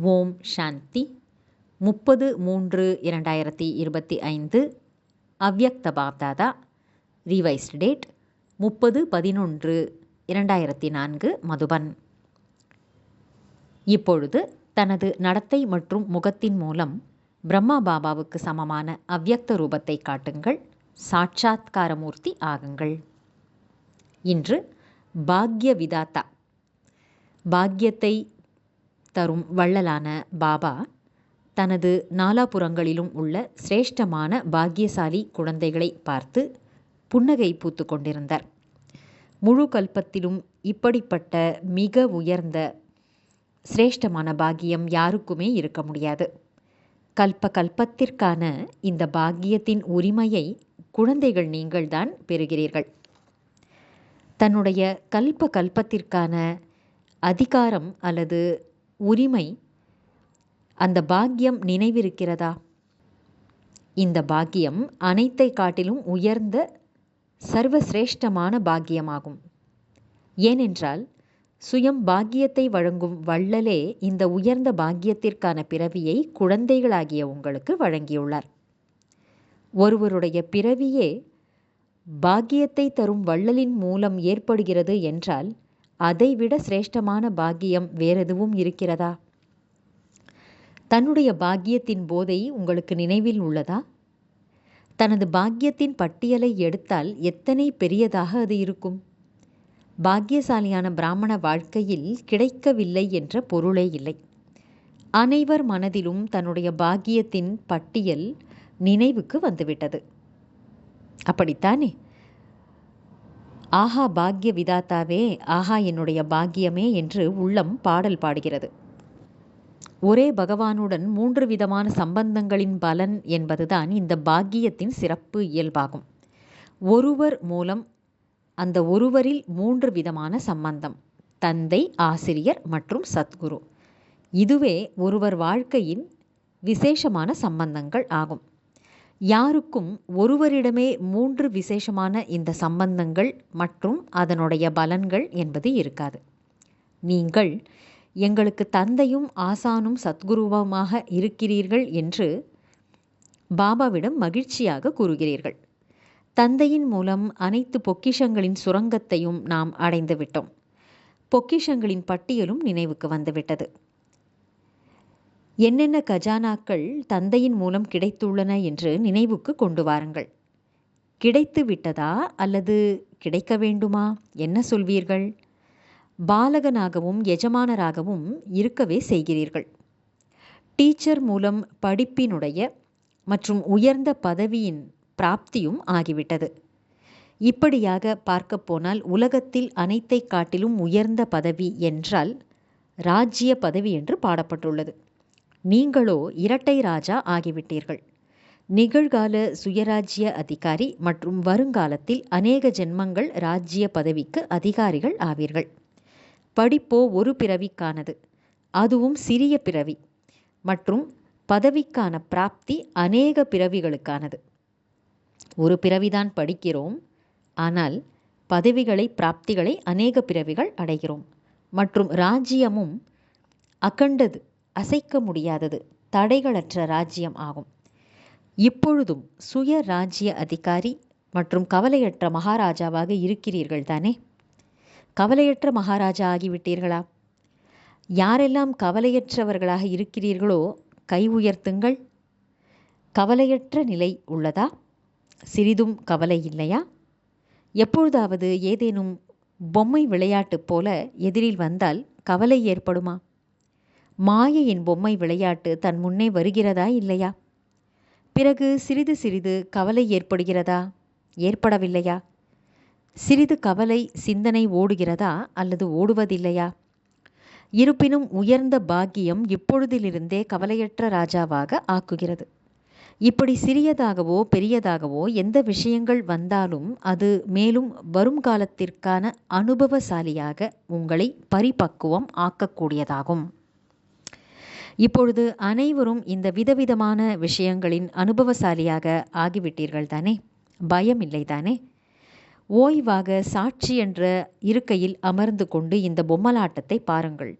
ஓம் சாந்தி. 30-3-2025 அவ்யக்த Bapdada. Revised date 30-11-2004 Madhuban. இப்பொழுது தனது நடத்தை மற்றும் முகத்தின் மூலம் பிரம்மா பாபாவுக்கு சமமான அவ்யக்த ரூபத்தை காட்டுங்கள். சாட்சாத்காரமூர்த்தி ஆகுங்கள். இன்று பாக்ய விதாத்தா, பாக்யத்தை தரும் வள்ளலான பாபா தனது நாலாபுறங்களிலும் உள்ள சிரேஷ்டமான பாக்கியசாலி குழந்தைகளை பார்த்து புன்னகை பூத்து கொண்டிருந்தார். முழு கல்பத்திலும் இப்படிப்பட்ட மிக உயர்ந்த சிரேஷ்டமான பாக்கியம் யாருக்குமே இருக்க முடியாது. கல்பத்திற்கான இந்த பாக்கியத்தின் உரிமையை குழந்தைகள் நீங்கள்தான் பெறுகிறீர்கள். தன்னுடைய கல்பத்திற்கான அதிகாரம் அல்லது உரிமை, அந்த பாக்கியம் நினைவிருக்கிறதா? இந்த பாக்கியம் அனைத்தை காட்டிலும் உயர்ந்த சர்வசிரேஷ்டமான பாக்கியமாகும். ஏனென்றால் சுயம் பாக்கியத்தை வழங்கும் வள்ளலே இந்த உயர்ந்த பாக்கியத்திற்கான பிறவியை குழந்தைகளாகிய உங்களுக்கு வழங்கியுள்ளார். ஒருவருடைய பிறவியே பாக்கியத்தை தரும் வள்ளலின் மூலம் ஏற்படுகிறது என்றால் அதைவிட சிரேஷ்டமான பாக்கியம் வேறெதுவும் இருக்கிறதா? தன்னுடைய பாக்கியத்தின் போதை உங்களுக்கு நினைவில் உள்ளதா? தனது பாக்கியத்தின் பட்டியலை எடுத்தால் எத்தனை பெரியதாக அது இருக்கும்? பாக்கியசாலியான பிராமண வாழ்க்கையில் கிடைக்கவில்லை என்ற பொருளே இல்லை. அனைவர் மனதிலும் தன்னுடைய பாக்கியத்தின் பட்டியல் நினைவுக்கு வந்துவிட்டது. அப்படித்தானே? ஆஹா பாக்ய விதாத்தாவே, ஆஹா என்னுடைய பாக்கியமே என்று உள்ளம் பாடல் பாடுகிறது. ஒரே பகவானுடன் 3 விதமான சம்பந்தங்களின் பலன் என்பதுதான் இந்த பாக்கியத்தின் சிறப்பு இயல்பாகும். ஒருவர் மூலம் அந்த ஒருவரில் 3 விதமான சம்பந்தம்: தந்தை, ஆசிரியர் மற்றும் சத்குரு. இதுவே ஒருவர் வாழ்க்கையின் விசேஷமான சம்பந்தங்கள் ஆகும். யாருக்கும் ஒருவரிடமே 3 விசேஷமான இந்த சம்பந்தங்கள் மற்றும் அதனுடைய பலன்கள் என்பது இருக்காது. நீங்கள் எங்களுக்கு தந்தையும் ஆசானும் சத்குருவுமாக இருக்கிறீர்கள் என்று பாபாவிடம் மகிழ்ச்சியாக கூறுகிறீர்கள். தந்தையின் மூலம் அனைத்து பொக்கிஷங்களின் சுரங்கத்தையும் நாம் அடைந்து விட்டோம். பொக்கிஷங்களின் பட்டியலும் நினைவுக்கு வந்துவிட்டது. என்னென்ன கஜானாக்கள் தந்தையின் மூலம் கிடைத்துள்ளன என்று நினைவுக்கு கொண்டு வாருங்கள். கிடைத்து விட்டதா அல்லது கிடைக்க வேண்டுமா? என்ன சொல்வீர்கள்? பாலகனாகவும் எஜமானராகவும் இருக்கவே செய்கிறீர்கள். டீச்சர் மூலம் படிப்பினுடைய மற்றும் உயர்ந்த பதவியின் பிராப்தியும் ஆகிவிட்டது. இப்படியாக பார்க்க போனால் உலகத்தில் அனைத்தை காட்டிலும் உயர்ந்த பதவி என்றால் ராஜ்ய பதவி என்று பாடப்பட்டுள்ளது. நீங்களோ இரட்டை ராஜா ஆகிவிட்டீர்கள். நிகழ்கால சுயராஜ்ய அதிகாரி மற்றும் வருங்காலத்தில் அநேக ஜென்மங்கள் ராஜ்ய பதவிக்கு அதிகாரிகள் ஆவீர்கள். படிப்போ ஒரு பிறவிக்கானது, அதுவும் சிறிய பிறவி. மற்றும் பதவிக்கான பிராப்தி அநேக பிறவிகளுக்கானது. ஒரு பிறவிதான் படிக்கிறோம், ஆனால் பதவிகளை பிராப்திகளை அநேக பிறவிகள் அடைகிறோம். மற்றும் ராஜ்யமும் அகண்டது, அசைக்க முடியாதது, தடைகளற்ற ராஜ்யம் ஆகும். இப்பொழுதும் சுய ராஜ்ய அதிகாரி மற்றும் கவலையற்ற மகாராஜாவாக இருக்கிறீர்கள் தானே? கவலையற்ற மகாராஜா ஆகிவிட்டீர்களா? யாரெல்லாம் கவலையற்றவர்களாக இருக்கிறீர்களோ கை உயர்த்துங்கள். கவலையற்ற நிலை உள்ளதா? சிறிதும் கவலை இல்லையா? எப்பொழுதாவது ஏதேனும் பொம்மை விளையாட்டு போல எதிரில் வந்தால் கவலை ஏற்படுமா? மாயையின் பொம்மை விளையாட்டு தன் முன்னே வருகிறதா இல்லையா? பிறகு சிறிது சிறிது கவலை ஏற்படுகிறதா? ஏற்படவில்லையா? சிறிது கவலை சிந்தனை ஓடுகிறதா அல்லது ஓடுவதில்லையா? இருப்பினும் உயர்ந்த பாக்கியம் இப்பொழுதிலிருந்தே கவலையற்ற ராஜாவாக ஆக்குகிறது. இப்படி சிறியதாகவோ பெரியதாகவோ எந்த விஷயங்கள் வந்தாலும் அது மேலும் வரும் காலத்திற்கான அனுபவசாலியாக உங்களை பரிபக்குவம் ஆக்கக்கூடியதாகும். இப்பொழுது அனைவரும் இந்த விதவிதமான விஷயங்களின் அனுபவசாலியாக ஆகிவிட்டீர்கள் தானே? பயம் இல்லை தானே? ஓய்வாக சாட்சி என்ற இருக்கையில் அமர்ந்து கொண்டு இந்த பொம்மலாட்டத்தை பாருங்கள்.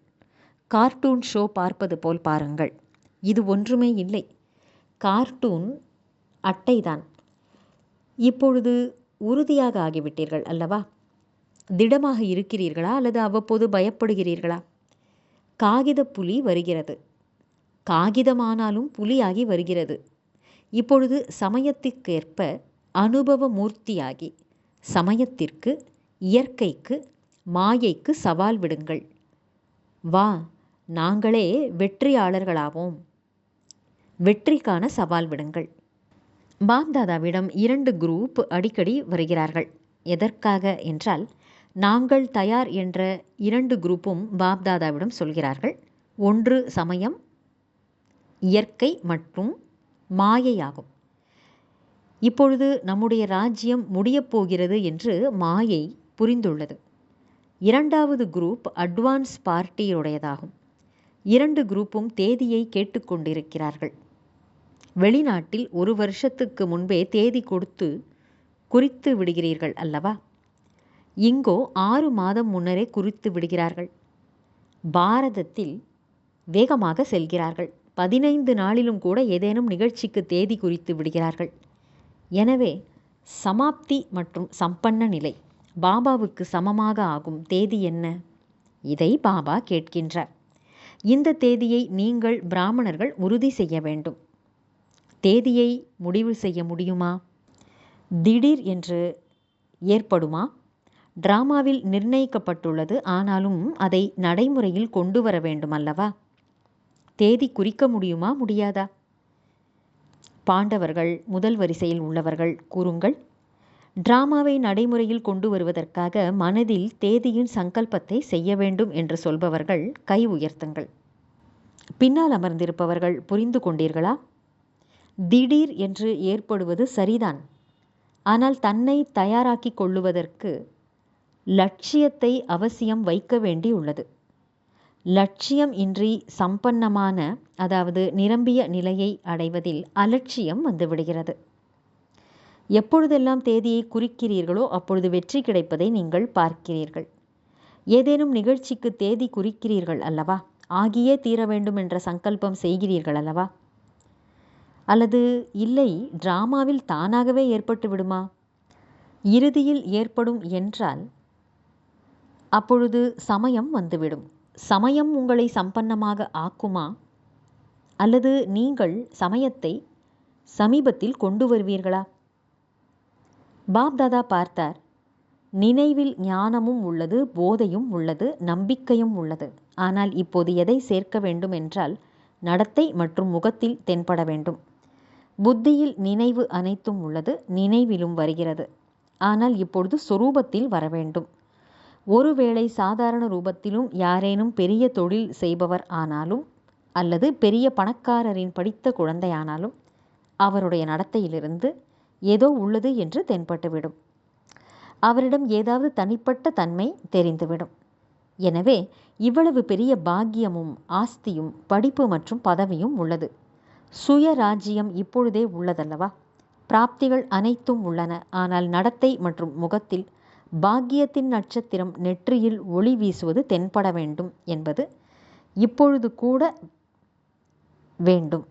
கார்ட்டூன் ஷோ பார்ப்பது போல் பாருங்கள். இது ஒன்றுமே இல்லை, கார்ட்டூன் அட்டைதான். இப்பொழுது உறுதியாக ஆகிவிட்டீர்கள் அல்லவா? திடமாக இருக்கிறீர்களா அல்லது அவ்வப்போது பயப்படுகிறீர்களா? காகித புலி வருகிறது, காகிதமானாலும் புலியாகி வருகிறது. இப்பொழுது சமயத்திற்கேற்ப அனுபவ மூர்த்தியாகி சமயத்திற்கு, இயற்கைக்கு, மாயைக்கு சவால் விடுங்கள். வா, நாங்களே வெற்றியாளர்களாவோம். வெற்றிக்கான சவால் விடுங்கள். பாப்தாதாவிடம் 2 குரூப் அடிக்கடி வருகிறார்கள். எதற்காக என்றால், நாங்கள் தயார் என்ற 2 குரூப்பும் பாப்தாதாவிடம் சொல்கிறார்கள். ஒன்று சமயம், இயற்கை மற்றும் மாயையாகும். இப்பொழுது நம்முடைய ராஜ்யம் முடியப் போகிறது என்று மாயை புரிந்துள்ளது. 2வது குரூப் அட்வான்ஸ் பார்ட்டியுடையதாகும். 2 குரூப்பும் தேதியை கேட்டுக்கொண்டிருக்கிறார்கள். வெளிநாட்டில் 1 வருஷத்துக்கு முன்பே தேதி கொடுத்து குறித்து விடுகிறீர்கள் அல்லவா? இங்கோ 6 மாதம் முன்னரே குறித்து விடுகிறார்கள். பாரதத்தில் வேகமாக செல்கிறார்கள். 15 நாளிலும் கூட ஏதேனும் நிகழ்ச்சிக்கு தேதி குறித்து விடுகிறார்கள். எனவே சமாப்தி மற்றும் சம்பன்ன நிலை பாபாவுக்கு சமமாக ஆகும் தேதி என்ன? இதை பாபா கேட்கின்றார். இந்த தேதியை நீங்கள் பிராமணர்கள் உறுதி செய்ய வேண்டும். தேதியை முடிவு செய்ய முடியுமா? திடீர் என்று ஏற்படுமா? டிராமாவில் நிர்ணயிக்கப்பட்டுள்ளது, ஆனாலும் அதை நடைமுறையில் கொண்டு வர வேண்டும் அல்லவா? தேதி குறிக்க முடியுமா, முடியாதா? பாண்டவர்கள் முதல் வரிசையில் உள்ளவர்கள் கூறுங்கள். டிராமாவை நடைமுறையில் கொண்டு வருவதற்காக மனதில் தேதியின் சங்கல்பத்தை செய்ய வேண்டும் என்று சொல்பவர்கள் கை உயர்த்துங்கள். பின்னால் அமர்ந்திருப்பவர்கள் புரிந்து கொண்டீர்களா? திடீர் என்று ஏற்படுவது சரிதான், ஆனால் தன்னை தயாராக்கி கொள்ளுவதற்கு லட்சியத்தை அவசியம் வைக்க வேண்டியுள்ளது. லட்சியம் இன்றி சம்பன்னமான, அதாவது நிரம்பிய நிலையை அடைவதில் அலட்சியம் வந்துவிடுகிறது. எப்பொழுதெல்லாம் தேதியை குறிக்கிறீர்களோ அப்பொழுது வெற்றி கிடைப்பதை நீங்கள் பார்க்கிறீர்கள். ஏதேனும் நிகழ்ச்சிக்கு தேதி குறிக்கிறீர்கள் அல்லவா? ஆகியே தீர வேண்டும் என்ற சங்கல்பம் செய்கிறீர்கள் அல்லவா? அல்லது இல்லை, டிராமாவில் தானாகவே ஏற்பட்டு விடுமா? இறுதியில் ஏற்படும் என்றால் அப்பொழுது சமயம் வந்துவிடும். சமயம் உங்களை சம்பன்னமாக ஆக்குமா? அல்லது நீங்கள் சமயத்தை சமீபத்தில் கொண்டு வருவீர்களா? பாப்தாதா பார்த்தார். நினைவில் ஞானமும் உள்ளது, போதையும் உள்ளது, நம்பிக்கையும் உள்ளது. ஆனால் இப்போது எதை சேர்க்க வேண்டும் என்றால் நடத்தை மற்றும் முகத்தில் தென்பட வேண்டும். புத்தியில் நினைவு அனைத்தும் உள்ளது, நினைவிலும் வருகிறது. ஆனால் இப்பொழுது சொரூபத்தில் வர வேண்டும். ஒருவேளை சாதாரண ரூபத்திலும் யாரேனும் பெரிய தொழில் செய்பவர் ஆனாலும் அல்லது பெரிய பணக்காரரின் படித்த குழந்தையானாலும் அவருடைய நடத்தையிலிருந்து ஏதோ உள்ளது என்று தென்பட்டுவிடும். அவரிடம் ஏதாவது தனிப்பட்ட தன்மை தெரிந்துவிடும். எனவே இவ்வளவு பெரிய பாக்கியமும் ஆஸ்தியும் படிப்பு மற்றும் பதவியும் உள்ளது. சுய ராஜ்யம் இப்பொழுதே உள்ளதல்லவா? பிராப்திகள் அனைத்தும் உள்ளன. ஆனால் நடத்தை மற்றும் முகத்தில் பாக்கியத்தின் நட்சத்திரம் நெற்றியில் ஒளி வீசுவது தென்பட வேண்டும் என்பது இப்பொழுது கூட வேண்டும்.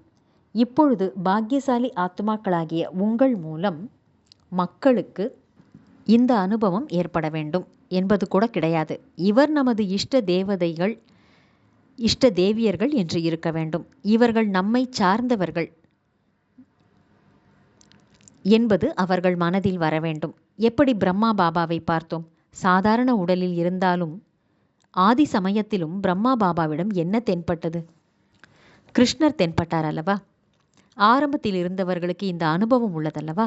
இப்பொழுது பாக்கியசாலி ஆத்மாக்களாகிய உங்கள் மூலம் மக்களுக்கு இந்த அனுபவம் ஏற்பட வேண்டும் என்பது கூட கிடையாது. இவர் நமது இஷ்ட தேவதைகள், இஷ்ட தேவியர்கள் என்று இருக்க வேண்டும். இவர்கள் நம்மை சார்ந்தவர்கள் என்பது அவர்கள் மனதில் வர வேண்டும். எப்படி பிரம்மா பாபாவை பார்த்தோம்? சாதாரண உடலில் இருந்தாலும் ஆதி சமயத்திலும் பிரம்மா பாபாவிடம் என்ன தென்பட்டது? கிருஷ்ணர் தென்பட்டார் அல்லவா? ஆரம்பத்தில் இருந்தவர்களுக்கு இந்த அனுபவம் உள்ளதல்லவா?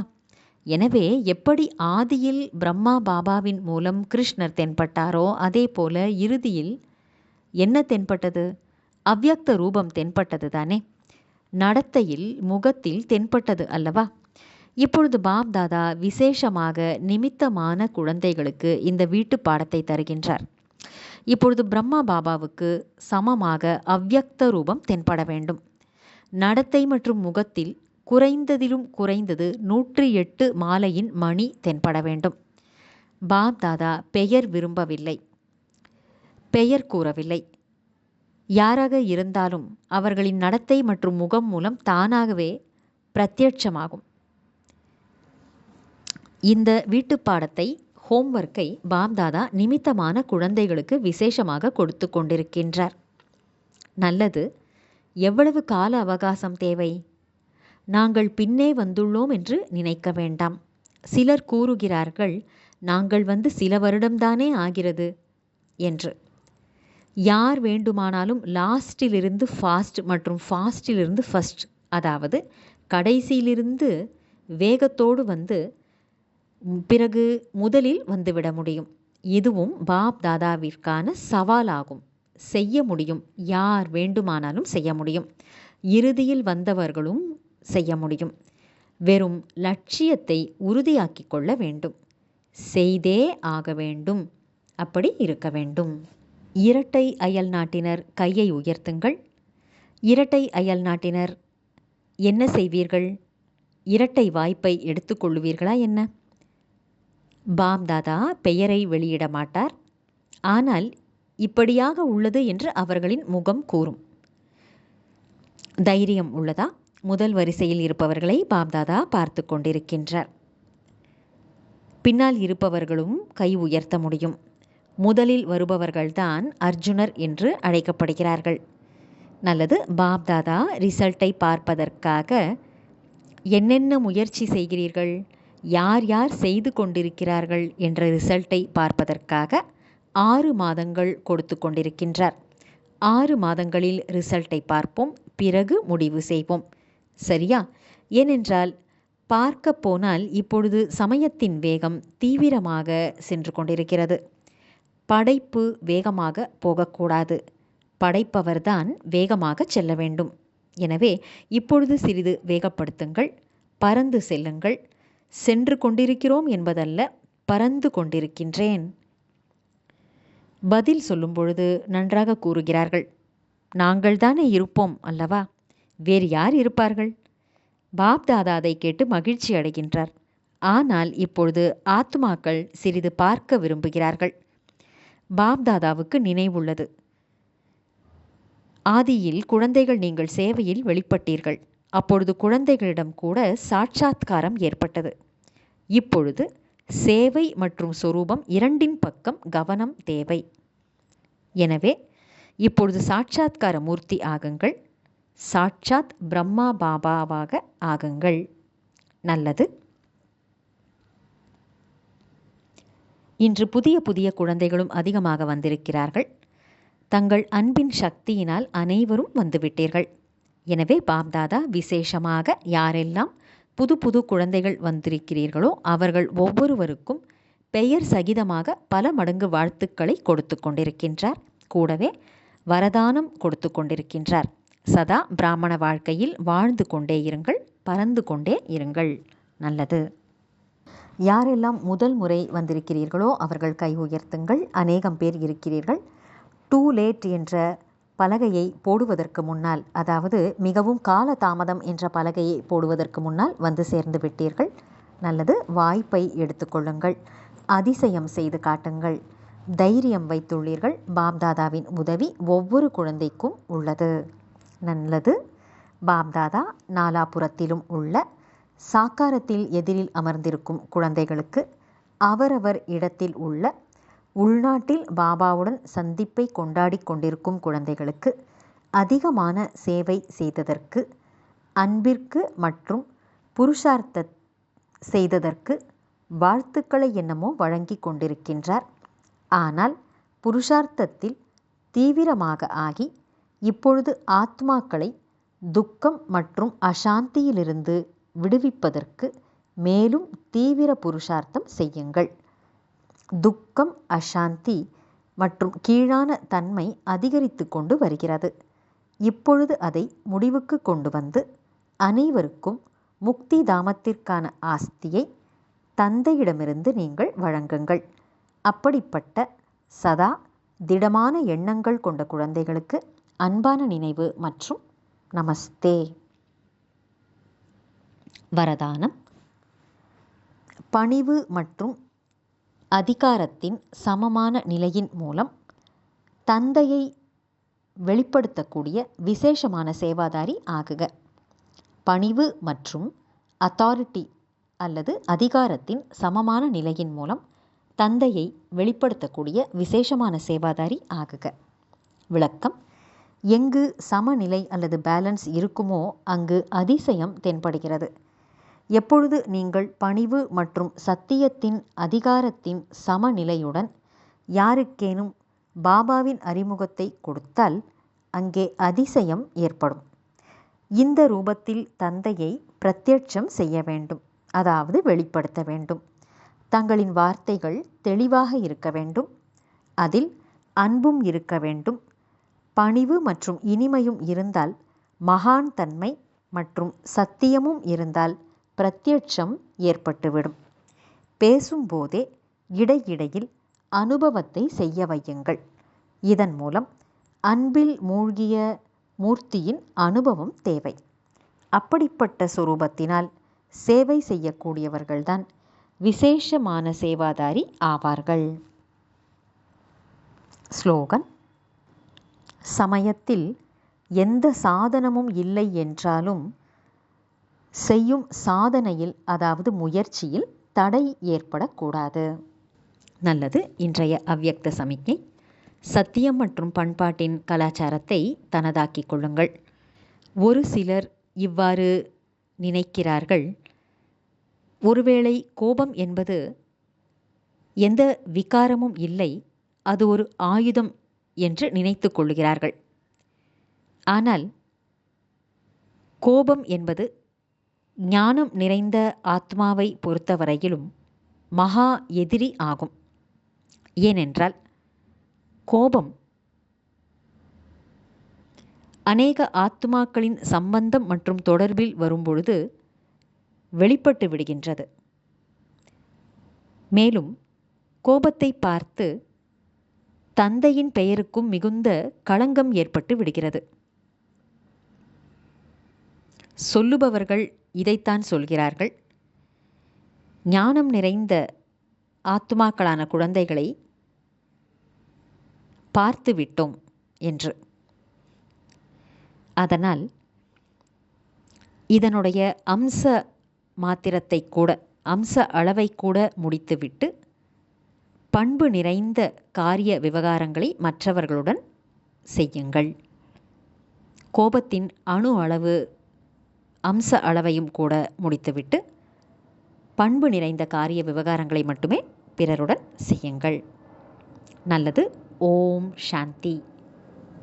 எனவே எப்படி ஆதியில் பிரம்மா பாபாவின் மூலம் கிருஷ்ணர் தென்பட்டாரோ அதே போல இறுதியில் என்ன தென்பட்டது? அவ்யக்த ரூபம் தென்பட்டது தானே. நடத்தையில், முகத்தில் தென்பட்டது அல்லவா? இப்பொழுது பாப்தாதா விசேஷமாக நிமித்தமான குழந்தைகளுக்கு இந்த வீட்டு பாடத்தை தருகின்றார். இப்பொழுது பிரம்மா பாபாவுக்கு சமமாக அவ்யக்த ரூபம் தென்பட வேண்டும். நடத்தை மற்றும் முகத்தில் குறைந்ததிலும் குறைந்தது 108 மாலையின் மணி தென்பட வேண்டும். பாப்தாதா பெயர் விரும்பவில்லை, பெயர் கூறவில்லை. யாராக இருந்தாலும் அவர்களின் நடத்தை மற்றும் முகம் மூலம் தானாகவே பிரத்யட்சமாகும். இந்த வீட்டுப்பாடத்தை, ஹோம்ஒர்க்கை பாப்தாதா நிமித்தமான குழந்தைகளுக்கு விசேஷமாக கொடுத்து கொண்டிருக்கின்றார். நல்லது. எவ்வளவு கால அவகாசம் தேவை? நாங்கள் பின்னே வந்துள்ளோம் என்று நினைக்க வேண்டாம். சிலர் கூறுகிறார்கள், நாங்கள் வந்து சில வருடம்தானே ஆகிறது என்று. யார் வேண்டுமானாலும் லாஸ்டிலிருந்து ஃபாஸ்ட் மற்றும் ஃபாஸ்டிலிருந்து ஃபஸ்ட், அதாவது கடைசியிலிருந்து வேகத்தோடு வந்து பிறகு முதலில் வந்துவிட முடியும். இதுவும் பாப் தாதாவிற்கான சவாலாகும். செய்ய முடியும். யார் வேண்டுமானாலும் செய்ய முடியும். இறுதியில் வந்தவர்களும் செய்ய முடியும். வெறும் லட்சியத்தை உறுதியாக்கிக் கொள்ள வேண்டும். செய்தே ஆக வேண்டும். அப்படி இருக்க வேண்டும். இரட்டை அயல் நாட்டினர் கையை உயர்த்துங்கள். இரட்டை அயல் நாட்டினர் என்ன செய்வீர்கள்? இரட்டை வாய்ப்பை எடுத்துக்கொள்ளுவீர்களா என்ன? பாப் தாதா பெயரை வெளியிட மாட்டார். ஆனால் இப்படியாக உள்ளது என்று அவர்களின் முகம் கூறும். தைரியம் உள்ளதா? முதல் வரிசையில் இருப்பவர்களை பாப்தாதா பார்த்து கொண்டிருக்கின்றார். பின்னால் இருப்பவர்களும் கை உயர்த்த முடியும். முதலில் வருபவர்கள்தான் அர்ஜுனர் என்று அழைக்கப்படுகிறார்கள். நல்லது. பாப்தாதா ரிசல்ட்டை பார்ப்பதற்காக என்னென்ன முயற்சி செய்கிறீர்கள், யார் யார் செய்து கொண்டிருக்கிறார்கள் என்ற ரிசல்ட்டை பார்ப்பதற்காக 6 மாதங்கள் கொடுத்து கொண்டிருக்கின்றார். 6 மாதங்களில் ரிசல்ட்டை பார்ப்போம், பிறகு முடிவு செய்வோம். சரியா? ஏனென்றால் பார்க்க போனால் இப்பொழுது சமயத்தின் வேகம் தீவிரமாக சென்று கொண்டிருக்கிறது. படைப்பு வேகமாக போகக்கூடாது. படைப்பவர்தான் வேகமாக செல்ல வேண்டும். எனவே இப்பொழுது சிறிது வேகப்படுத்துங்கள். பறந்து செல்லுங்கள். சென்று கொண்டிருக்கிறோம் என்பதல்ல, பறந்து கொண்டிருக்கின்றேன். பதில் சொல்லும் பொழுது நன்றாக கூறுகிறார்கள். நாங்கள் தானே இருப்போம் அல்லவா? வேறு யார் இருப்பார்கள்? பாப்தாதா அதை கேட்டு மகிழ்ச்சி அடைகின்றார். ஆனால் இப்பொழுது ஆத்மாக்கள் சிறிது பார்க்க விரும்புகிறார்கள். பாப்தாதாவுக்கு நினைவுள்ளது. ஆதியில் குழந்தைகள் நீங்கள் சேவையில் வெளிப்பட்டீர்கள். அப்பொழுது குழந்தைகளிடம் கூட சாட்சாத்காரம் ஏற்பட்டது. இப்பொழுது சேவை மற்றும் சொரூபம் இரண்டின் பக்கம் கவனம் தேவை. எனவே இப்பொழுது சாட்சாத்கார மூர்த்தி ஆகுங்கள். சாட்சாத் பிரம்மா பாபாவாக ஆகுங்கள். நல்லது. இன்று புதிய புதிய குழந்தைகளும் அதிகமாக வந்திருக்கிறார்கள். தங்கள் அன்பின் சக்தியினால் அனைவரும் வந்துவிட்டீர்கள். எனவே பாப்தாதா விசேஷமாக யாரெல்லாம் புது புது குழந்தைகள் வந்திருக்கிறீர்களோ அவர்கள் ஒவ்வொருவருக்கும் பெயர் சகிதமாக பல மடங்கு வாழ்த்துக்களை கொடுத்து கொண்டிருக்கின்றார். கூடவே வரதானம் கொடுத்து கொண்டிருக்கின்றார். சதா பிராமண வாழ்க்கையில் வாழ்ந்து கொண்டே இருங்கள், பறந்து கொண்டே இருங்கள். நல்லது. யாரெல்லாம் முதல் முறை வந்திருக்கிறீர்களோ அவர்கள் கை உயர்த்துங்கள். அநேகம் பேர் இருக்கிறீர்கள். டூ லேட் என்ற பலகையை போடுவதற்கு முன்னால், அதாவது மிகவும் கால தாமதம் என்ற பலகையை போடுவதற்கு முன்னால் வந்து சேர்ந்து விட்டீர்கள். நல்லது. வாய்ப்பை எடுத்துக்கொள்ளுங்கள். அதிசயம் செய்து காட்டுங்கள். தைரியம் வைத்துள்ளீர்கள். பாப்தாதாவின் உதவி ஒவ்வொரு குழந்தைக்கும் உள்ளது. நல்லது. பாப்தாதா நாலாபுரத்திலும் உள்ள சாக்காரத்தில் எதிரில் அமர்ந்திருக்கும் குழந்தைகளுக்கு, அவரவர் இடத்தில் உள்ள உள்நாட்டில் பாபாவுடன் சந்திப்பை கொண்டாடி கொண்டிருக்கும் குழந்தைகளுக்கு அதிகமான சேவை செய்ததற்கு, அன்பிற்கு மற்றும் புருஷார்த்த செய்ததற்கு வாழ்த்துக்களை என்னமோ வழங்கி கொண்டிருக்கின்றார். ஆனால் புருஷார்த்தத்தில் தீவிரமாக ஆகி இப்பொழுது ஆத்மாக்களை துக்கம் மற்றும் அசாந்தியிலிருந்து விடுவிப்பதற்கு மேலும் தீவிர புருஷார்த்தம் செய்யுங்கள். துக்கம், அசாந்தி மற்றும் கீழான தன்மை அதிகரித்து கொண்டு வருகிறது. இப்பொழுது அதை முடிவுக்கு கொண்டு வந்து அனைவருக்கும் முக்தி தாமத்திற்கான ஆஸ்தியை தந்தையிடமிருந்து நீங்கள் வழங்குங்கள். அப்படிப்பட்ட சதா திடமான எண்ணங்கள் கொண்ட குழந்தைகளுக்கு அன்பான நினைவு மற்றும் நமஸ்தே. வரதானம். பணிவு மற்றும் அதிகாரத்தின் சமமான நிலையின் மூலம் தந்தையை வெளிப்படுத்தக்கூடிய விசேஷமான சேவாதாரி ஆகுக. பணிவு மற்றும் அத்தாரிட்டி அல்லது அதிகாரத்தின் சமமான நிலையின் மூலம் தந்தையை வெளிப்படுத்தக்கூடிய விசேஷமான சேவாதாரி ஆகுக. விளக்கம்: எங்கு சமநிலை அல்லது பேலன்ஸ் இருக்குமோ அங்கு அதிசயம் தென்படுகிறது. எப்பொழுது நீங்கள் பணிவு மற்றும் சத்தியத்தின் அதிகாரத்தின் சமநிலையுடன் யாருக்கேனும் பாபாவின் அறிமுகத்தை கொடுத்தால் அங்கே அதிசயம் ஏற்படும். இந்த ரூபத்தில் தந்தையை பிரத்யட்சம் செய்ய வேண்டும், அதாவது வெளிப்படுத்த வேண்டும். தங்களின் வார்த்தைகள் தெளிவாக இருக்க வேண்டும், அதில் அன்பும் இருக்க வேண்டும். பணிவு மற்றும் இனிமையும் இருந்தால் மகான் தன்மை மற்றும் சத்தியமும் இருந்தால் பிரத்யட்சம் ஏற்பட்டுவிடும். பேசும்போதே இடையிடையில் அனுபவத்தை செய்ய வையுங்கள். இதன் மூலம் அன்பில் மூழ்கிய மூர்த்தியின் அனுபவம் தேவை. அப்படிப்பட்ட சொரூபத்தினால் சேவை செய்யக்கூடியவர்கள்தான் விசேஷமான சேவாதாரி ஆவார்கள். ஸ்லோகன்: சமயத்தில் எந்த சாதனமும் இல்லை என்றாலும் செய்யும் சாதனையில், அதாவது முயற்சியில் தடை ஏற்படக்கூடாது. நல்லது. இன்றைய அவ்யக்த சமிக்ஞை: சத்தியம் மற்றும் பண்பாட்டின் கலாச்சாரத்தை தனதாக்கிக் கொள்ளுங்கள். ஒரு சிலர் இவ்வாறு நினைக்கிறார்கள். ஒருவேளை கோபம் என்பது எந்த விகாரமும் இல்லை, அது ஒரு ஆயுதம் என்று நினைத்து கொள்ளுகிறார்கள். ஆனால் கோபம் என்பது ஞானம் நிறைந்த ஆத்மாவை பொறுத்தவரையிலும் மகா எதிரி ஆகும். ஏனென்றால் கோபம் அநேக ஆத்மாக்களின் சம்பந்தம் மற்றும் தொடர்பில் வரும்பொழுது வெளிப்பட்டு விடுகின்றது. மேலும் கோபத்தை பார்த்து தந்தையின் பெயருக்கும் மிகுந்த களங்கம் ஏற்பட்டு விடுகிறது. சொல்லுபவர்கள் இதைத்தான் சொல்கிறார்கள்: ஞானம் நிறைந்த ஆத்மாக்களான குழந்தைகளை பார்த்து விட்டோம் என்று. அதனால் இதனுடைய அம்ச மாத்திரத்தை கூட, அம்ச அளவை கூட முடித்துவிட்டு பண்பு நிறைந்த காரிய விவகாரங்களை மற்றவர்களுடன் செய்யுங்கள். கோபத்தின் அணு அளவு அம்ச அளவையும் கூட முடித்துவிட்டு பண்பு நிறைந்த காரிய விவகாரங்களை மட்டுமே பிறருடன் செய்யுங்கள். நல்லது. ஓம் சாந்தி.